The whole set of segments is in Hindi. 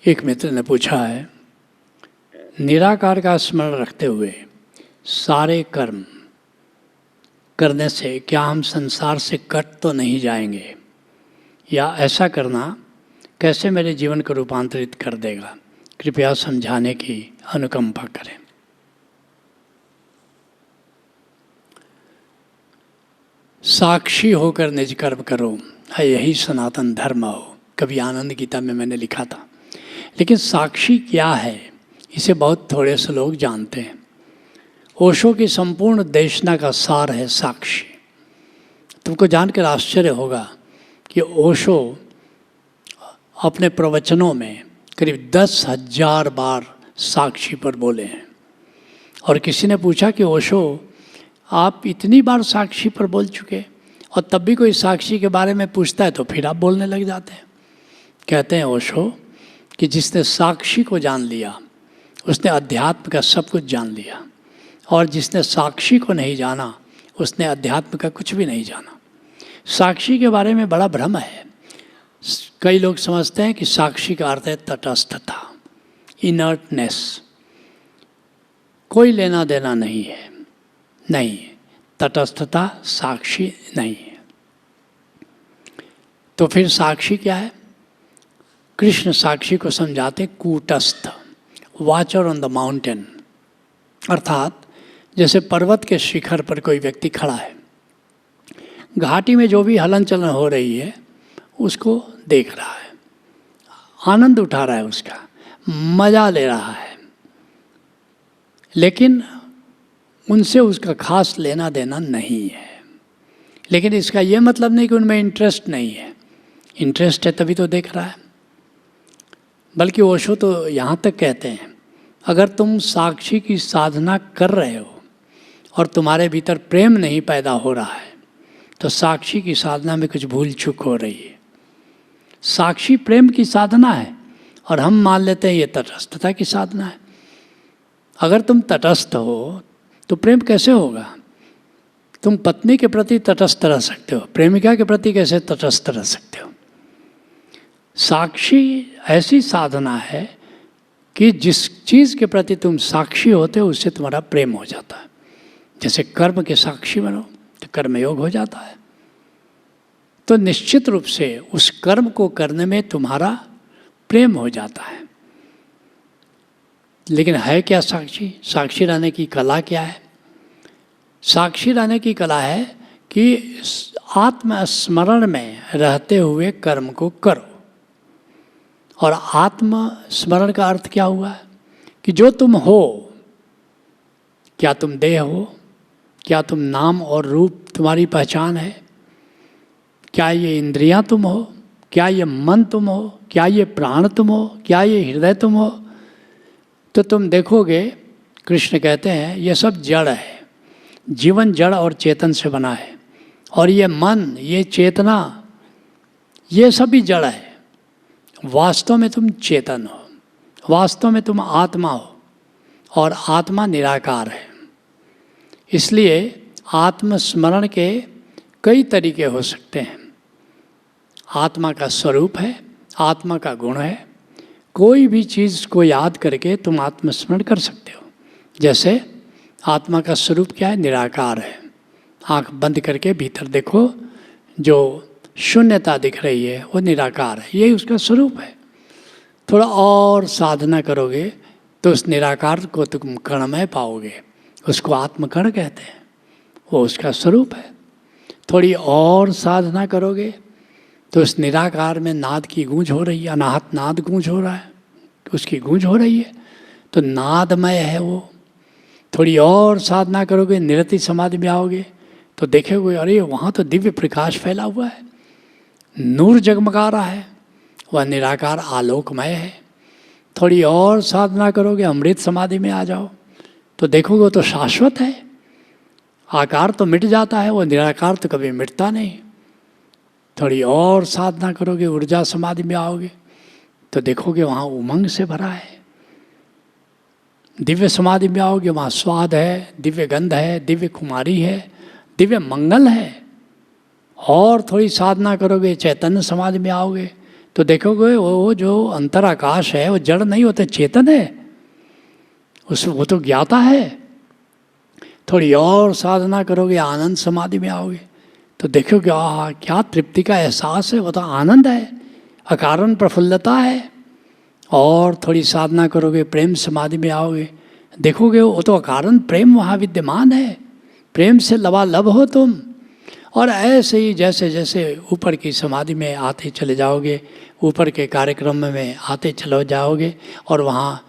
एक मित्र ने पूछा है, निराकार का स्मरण रखते हुए सारे कर्म करने से क्या हम संसार से कट तो नहीं जाएंगे, या ऐसा करना कैसे मेरे जीवन को रूपांतरित कर देगा? कृपया समझाने की अनुकंपा करें। साक्षी होकर निज कर्म करो, है यही सनातन धर्म हो, कभी आनंद गीता में मैंने लिखा था। लेकिन साक्षी क्या है, इसे बहुत थोड़े से लोग जानते हैं। ओशो की संपूर्ण देशना का सार है साक्षी। तुमको जानकर आश्चर्य होगा कि ओशो अपने प्रवचनों में करीब 10,000 बार साक्षी पर बोले हैं। और किसी ने पूछा कि ओशो, आप इतनी बार साक्षी पर बोल चुके और तब भी कोई साक्षी के बारे में पूछता है तो फिर आप बोलने लग जाते हैं। कहते हैं ओशो कि जिसने साक्षी को जान लिया उसने अध्यात्म का सब कुछ जान लिया, और जिसने साक्षी को नहीं जाना उसने अध्यात्म का कुछ भी नहीं जाना। साक्षी के बारे में बड़ा भ्रम है। कई लोग समझते हैं कि साक्षी का अर्थ है तटस्थता, इनर्टनेस, कोई लेना देना नहीं है। नहीं, तटस्थता साक्षी नहीं है। तो फिर साक्षी क्या है? कृष्ण साक्षी को समझाते कूटस्थ, वॉचर ऑन द माउंटेन। अर्थात जैसे पर्वत के शिखर पर कोई व्यक्ति खड़ा है, घाटी में जो भी हलन चलन हो रही है उसको देख रहा है, आनंद उठा रहा है, उसका मजा ले रहा है, लेकिन उनसे उसका खास लेना देना नहीं है। लेकिन इसका यह मतलब नहीं कि उनमें इंटरेस्ट नहीं है। इंटरेस्ट है तभी तो देख रहा है। बल्कि ओशो तो यहाँ तक कहते हैं, अगर तुम साक्षी की साधना कर रहे हो और तुम्हारे भीतर प्रेम नहीं पैदा हो रहा है तो साक्षी की साधना में कुछ भूल चूक हो रही है। साक्षी प्रेम की साधना है और हम मान लेते हैं ये तटस्थता की साधना है। अगर तुम तटस्थ हो तो प्रेम कैसे होगा? तुम पत्नी के प्रति तटस्थ रह सकते हो, प्रेमिका के प्रति कैसे तटस्थ रह सकते हो? साक्षी ऐसी साधना है कि जिस चीज़ के प्रति तुम साक्षी होते हो उससे तुम्हारा प्रेम हो जाता है। जैसे कर्म के साक्षी बनो तो कर्मयोग हो जाता है। तो निश्चित रूप से उस कर्म को करने में तुम्हारा प्रेम हो जाता है। लेकिन है क्या साक्षी? साक्षी रहने की कला क्या है? साक्षी रहने की कला है कि आत्मस्मरण में रहते हुए कर्म को करो। और आत्मस्मरण का अर्थ क्या हुआ? कि जो तुम हो, क्या तुम देह हो? क्या तुम नाम और रूप तुम्हारी पहचान है? क्या ये इंद्रियां तुम हो? क्या ये मन तुम हो? क्या ये प्राण तुम हो? क्या ये हृदय तुम हो? तो तुम देखोगे, कृष्ण कहते हैं ये सब जड़ है। जीवन जड़ और चेतन से बना है, और ये मन, ये चेतना, ये सभी जड़ है। वास्तव में तुम चेतन हो, वास्तव में तुम आत्मा हो, और आत्मा निराकार है। इसलिए आत्मस्मरण के कई तरीके हो सकते हैं। आत्मा का स्वरूप है, आत्मा का गुण है। कोई भी चीज़ को याद करके तुम आत्मस्मरण कर सकते हो। जैसे आत्मा का स्वरूप क्या है? निराकार है। आँख बंद करके भीतर देखो, जो शून्यता दिख रही है वो निराकार है, यही उसका स्वरूप है। थोड़ा और साधना करोगे तो उस निराकार को तुम कणमय पाओगे, उसको आत्मकण कहते हैं, वो उसका स्वरूप है। थोड़ी और साधना करोगे तो उस निराकार में नाद की गूंज हो रही है, अनाहत नाद गूंज हो रहा है, उसकी गूंज हो रही है, तो नादमय है वो। थोड़ी और साधना करोगे, निरति समाधि में आओगे तो देखोगे, अरे वहाँ तो दिव्य प्रकाश फैला हुआ है, नूर जगमगा रहा है, वह निराकार आलोकमय है। थोड़ी और साधना करोगे, अमृत समाधि में आ जाओ तो देखोगे वो तो शाश्वत है। आकार तो मिट जाता है, वो निराकार तो कभी मिटता नहीं। थोड़ी और साधना करोगे, ऊर्जा समाधि में आओगे तो देखोगे वहाँ उमंग से भरा है। दिव्य समाधि में आओगे, वहाँ स्वाद है, दिव्य गंध है, दिव्य कुमारी है, दिव्य मंगल है। और थोड़ी साधना करोगे, चैतन्य समाधि में आओगे तो देखोगे वो जो अंतर आकाश है वो जड़ नहीं होता, चेतन है, वो तो ज्ञाता है। थोड़ी और साधना करोगे, आनंद समाधि में आओगे तो देखोगे क्या तृप्ति का एहसास है, वो तो आनंद है, अकारण प्रफुल्लता है। और थोड़ी साधना करोगे, प्रेम समाधि में आओगे, देखोगे वो तो अकारण प्रेम वहाँ विद्यमान है, प्रेम से लबालब हो तुम। और ऐसे ही जैसे जैसे ऊपर की समाधि में आते चले जाओगे, ऊपर के कार्यक्रम में आते चले जाओगे, और वहाँ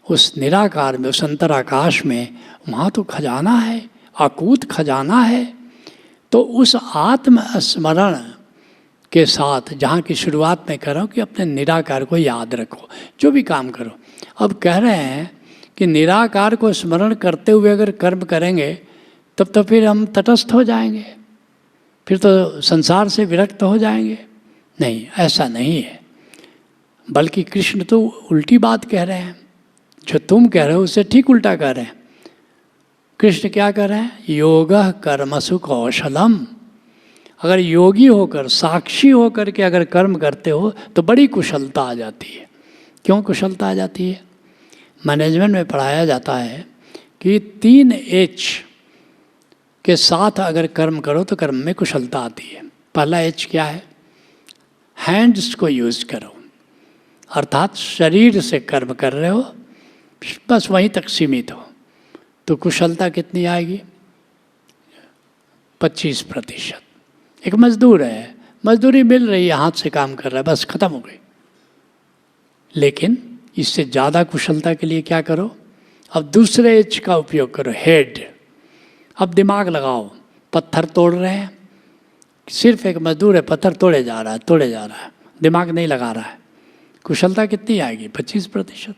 उस निराकार में, उस अंतराकाश में, वहाँ तो खजाना है, अकूत खजाना है। तो उस आत्म स्मरण के साथ, जहाँ की शुरुआत में करो कि अपने निराकार को याद रखो, जो भी काम करो। अब कह रहे हैं कि निराकार को स्मरण करते हुए अगर कर्म करेंगे तब तो फिर हम तटस्थ हो जाएंगे, फिर तो संसार से विरक्त हो जाएंगे। नहीं, ऐसा नहीं है, बल्कि कृष्ण तो उल्टी बात कह रहे हैं। जो तुम कह रहे हो उससे ठीक उल्टा कह रहे हैं। कृष्ण क्या कह रहे हैं? योगः कर्मसु कौशलम। अगर योगी होकर, साक्षी होकर के अगर कर्म करते हो तो बड़ी कुशलता आ जाती है। क्यों कुशलता आ जाती है? मैनेजमेंट में पढ़ाया जाता है कि 3 H के साथ अगर कर्म करो तो कर्म में कुशलता आती है। पहला H क्या है? हैंड्स को यूज़ करो, अर्थात शरीर से कर्म कर रहे हो, बस वहीं तक सीमित हो, तो कुशलता कितनी आएगी? 25%। एक मजदूर है, मजदूरी मिल रही है, हाथ से काम कर रहा है, बस खत्म हो गई। लेकिन इससे ज़्यादा कुशलता के लिए क्या करो? अब दूसरे एच का उपयोग करो, हेड। अब दिमाग लगाओ, पत्थर तोड़ रहे हैं, सिर्फ एक मजदूर है, पत्थर तोड़े जा रहा है, दिमाग नहीं लगा रहा है, कुशलता कितनी आएगी? 25%।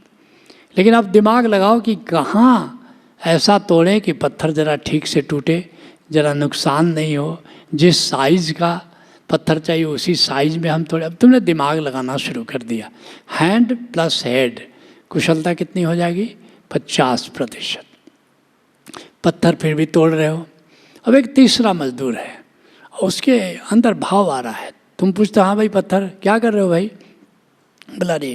लेकिन अब दिमाग लगाओ कि कहाँ ऐसा तोड़े कि पत्थर ज़रा ठीक से टूटे, ज़रा नुकसान नहीं हो, जिस साइज़ का पत्थर चाहिए उसी साइज़ में हम तोड़े। अब तुमने दिमाग लगाना शुरू कर दिया, हैंड प्लस हेड, कुशलता कितनी हो जाएगी? 50%। पत्थर फिर भी तोड़ रहे हो। अब एक तीसरा मजदूर है, उसके अंदर भाव आ रहा है, तुम पूछते हाँ भाई पत्थर क्या कर रहे हो भाई? बोला रे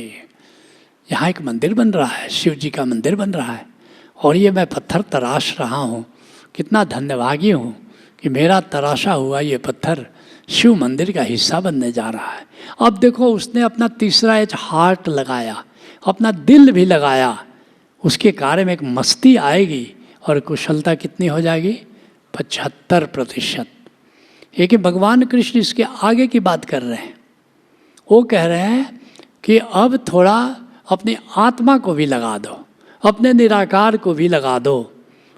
यहाँ एक मंदिर बन रहा है, शिव जी का मंदिर बन रहा है, और ये मैं पत्थर तराश रहा हूँ, कितना धन्यभागी हूँ कि मेरा तराशा हुआ ये पत्थर शिव मंदिर का हिस्सा बनने जा रहा है। अब देखो उसने अपना तीसरा एच हार्ट लगाया, अपना दिल भी लगाया, उसके कार्य में एक मस्ती आएगी और कुशलता कितनी हो जाएगी? 75%। ये कि भगवान कृष्ण इसके आगे की बात कर रहे हैं। वो कह रहे हैं कि अब थोड़ा अपनी आत्मा को भी लगा दो, अपने निराकार को भी लगा दो,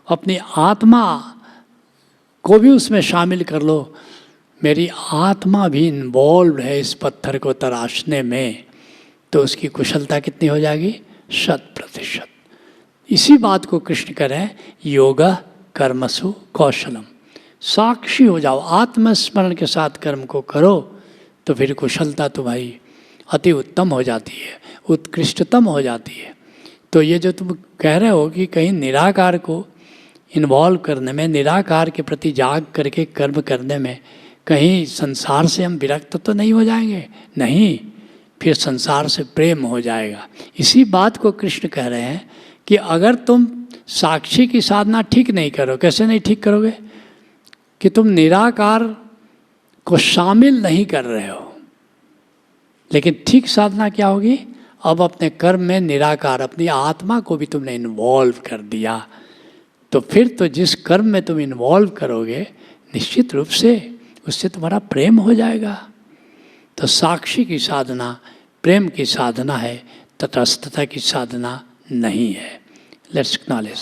अपनी आत्मा को भी उसमें शामिल कर लो। मेरी आत्मा भी इन्वॉल्व है इस पत्थर को तराशने में, तो उसकी कुशलता कितनी हो जाएगी? 100%। इसी बात को कृष्ण कह रहे हैं, योगः कर्मसु कौशलम। साक्षी हो जाओ, आत्मस्मरण के साथ कर्म को करो तो फिर कुशलता तुम्हारी अति उत्तम हो जाती है, उत्कृष्टतम हो जाती है। तो ये जो तुम कह रहे हो कि कहीं निराकार को इन्वॉल्व करने में, निराकार के प्रति जाग करके कर्म करने में कहीं संसार से हम विरक्त तो नहीं हो जाएंगे? नहीं, फिर संसार से प्रेम हो जाएगा। इसी बात को कृष्ण कह रहे हैं कि अगर तुम साक्षी की साधना ठीक नहीं करो, कैसे नहीं ठीक करोगे? कि तुम निराकार को शामिल नहीं कर रहे हो। लेकिन ठीक साधना क्या होगी? अब अपने कर्म में निराकार, अपनी आत्मा को भी तुमने इन्वॉल्व कर दिया, तो फिर तो जिस कर्म में तुम इन्वॉल्व करोगे निश्चित रूप से उससे तुम्हारा प्रेम हो जाएगा। तो साक्षी की साधना प्रेम की साधना है, तटस्थता की साधना नहीं है। Let's acknowledge.